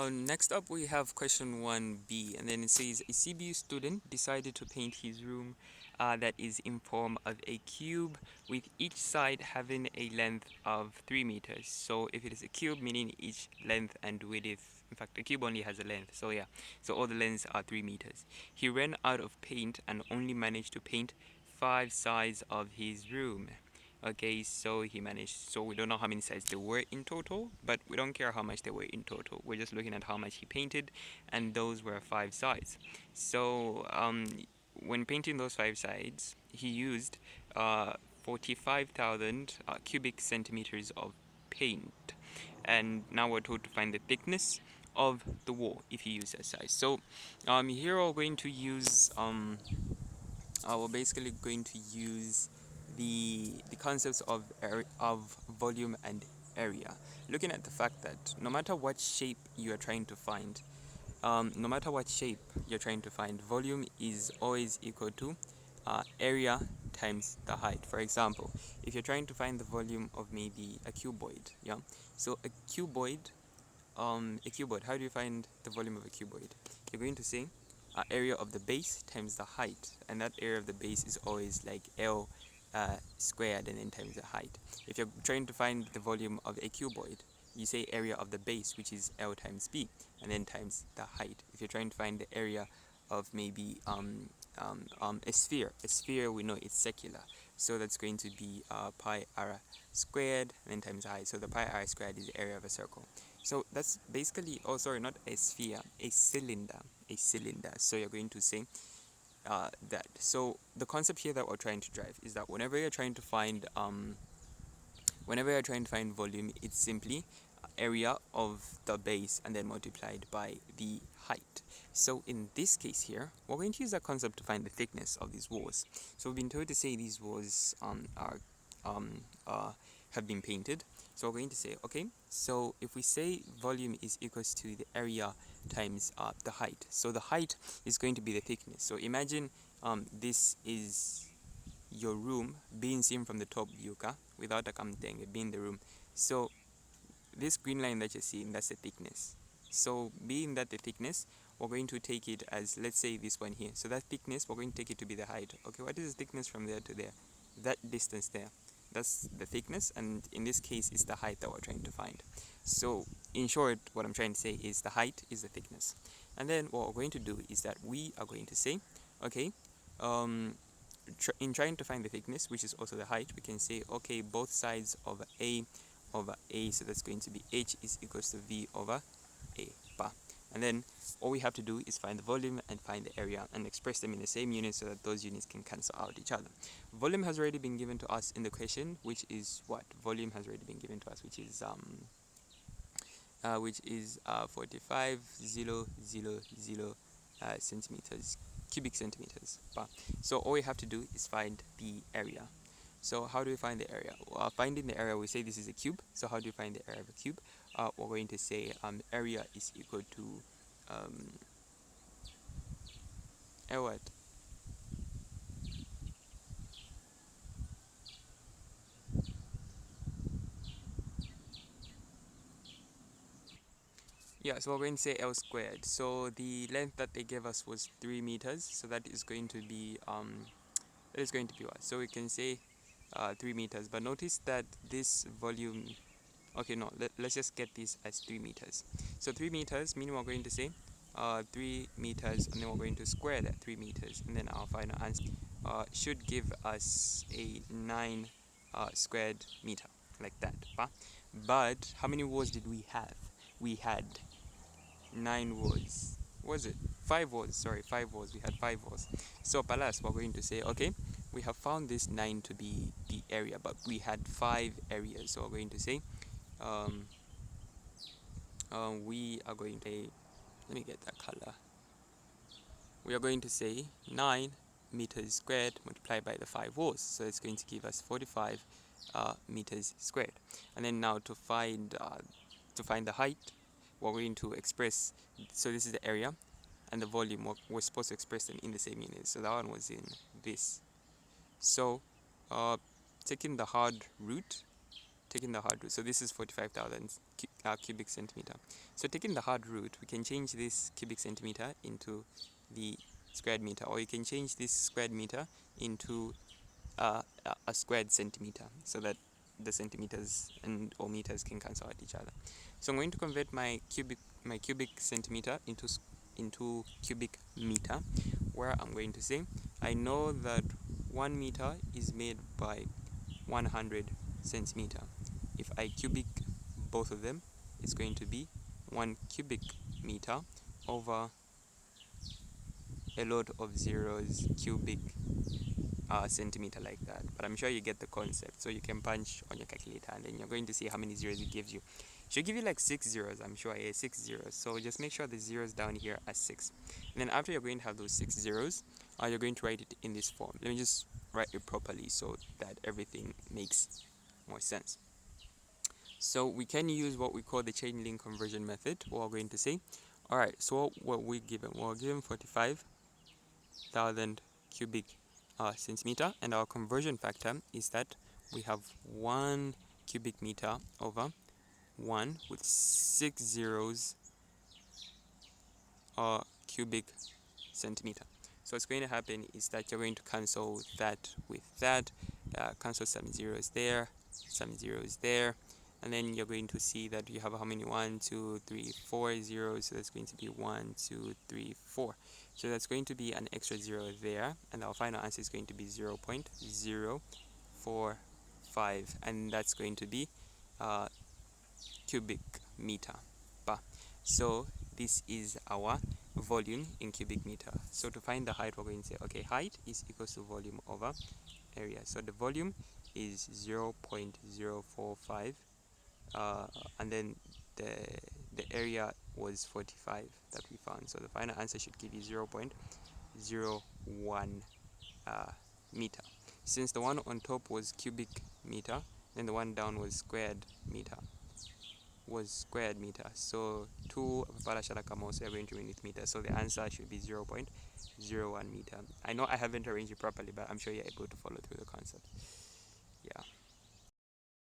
Next up, we have question 1B, and then it says a CBU student decided to paint his room that is in form of a cube with each side having a length of 3 meters. So if it is a cube, meaning each length and width, in fact, a cube only has a length, so yeah, so all the lengths are 3 meters. He ran out of paint and only managed to paint 5 sides of his room. Okay, so he managed, so we don't know how many sides there were in total, but we don't care how much there were in total. We're just looking at how much he painted, and those were 5 sides. So when painting those 5 sides, he used 45,000 cubic centimeters of paint. And now we're told to find the thickness of the wall if he used that size. So here we're going to use we're basically going to use the concepts of volume and area, looking at the fact that no matter what shape you are trying to find, no matter what shape you're trying to find, volume is always equal to area times the height. For example, if you're trying to find the volume of maybe a cuboid, yeah, so a cuboid, how do you find the volume of a cuboid? You're going to say area of the base times the height, and that area of the base is always like L squared and then times the height. If you're trying to find the volume of a cuboid, you say area of the base, which is L times B, and then times the height. If you're trying to find the area of maybe a sphere we know it's secular, so that's going to be pi r squared and then times the height. So the pi r squared is the area of a circle. So that's basically, oh sorry, not a sphere, a cylinder, a cylinder. So you're going to say that. So the concept here that we're trying to drive is that whenever you're trying to find volume, it's simply area of the base and then multiplied by the height. So in this case here, we're going to use that concept to find the thickness of these walls. So we've been told to say these walls um, uh, have been painted. So we're going to say, okay, so if we say volume is equals to the area times the height. So the height is going to be the thickness. So imagine this is your room being seen from the top view, without a kamtenge being the room. So this green line that you're seeing, that's the thickness. So being that the thickness, we're going to take it as, let's say this one here. So that thickness, we're going to take it to be the height. Okay, what is the thickness from there to there? That distance there. That's the thickness, and in this case, it's the height that we're trying to find. So in short, what I'm trying to say is the height is the thickness. And then what we're going to do is that we are going to say, okay, in trying to find the thickness, which is also the height, we can say, okay, both sides of A over A, so that's going to be H is equals to V over A bar. And then all we have to do is find the volume and find the area and express them in the same units so that those units can cancel out each other. Volume has already been given to us in the question, which is what? Volume has already been given to us, which is 45,000 centimeters, cubic centimeters. So all we have to do is find the area. So how do we find the area? Finding the area, we say this is a cube. So how do you find the area of a cube? We're going to say area is equal to what? Yeah, so we're going to say L squared. So the length that they gave us was 3 meters. So that is going to be what? So we can say 3 meters. But notice that this volume, okay, no, let's just get this as 3 meters. So 3 meters, meaning we're going to say 3 meters, and then we're going to square that 3 meters, and then our final answer should give us a 9 squared meter, like that. But how many walls did we have? We had 9 walls. Was it 5 walls? Sorry, 5 walls. We had 5 walls. So Palas, we're going to say, okay, we have found this 9 to be the area, but we had 5 areas. So we're going to say um, we are going to say, let me get that color. We are going to say 9 meters squared multiplied by the 5 walls. So it's going to give us 45 meters squared. And then now to find the height, we're going to express, so this is the area and the volume, we're supposed to express them in the same units. So that one was in this. So taking the hard root, taking the hard root. So this is 45,000 cubic centimeter. So taking the hard root, we can change this cubic centimeter into the squared meter, or you can change this squared meter into a squared centimeter, so that the centimeters and or meters can cancel out each other. So I'm going to convert my cubic centimeter into cubic meter, where I'm going to say I know that 1 meter is made by 100 centimeter. If I cubic both of them, it's going to be 1 cubic meter over a lot of zeros cubic centimeter, like that. But I'm sure you get the concept, so you can punch on your calculator and then you're going to see how many zeros it gives you. It should give you like 6 zeros, I'm sure. 6 zeros. So just make sure the zeros down here are 6, and then after you're going to have those 6 zeros, you're going to write it in this form. Let me just write it properly so that everything makes more sense. So we can use what we call the chain link conversion method. We're going to say, all right, so what we're given 45,000 cubic centimeter, and our conversion factor is that we have 1 cubic meter over 1 with 6 zeros cubic centimeter. So what's going to happen is that you're going to cancel that with that, cancel some zeros there, some zeros there, and then you're going to see that you have how many? 1, 2, 3, 4 zeros. So that's going to be 1, 2, 3, 4. So that's going to be an extra 0 there, and our final answer is going to be 0.045, and that's going to be cubic meter. So this is our volume in cubic meter. So to find the height, we're going to say, okay, height is equals to volume over area. So the volume is 0.045, and then the area was 45 that we found. So the final answer should give you 0.01 meter. Since the one on top was cubic meter, then the one down was squared meter. So 2 so you're going to read with meters. So the answer should be 0.01 meter. I know I haven't arranged it properly, but I'm sure you're able to follow through the concept. Yeah.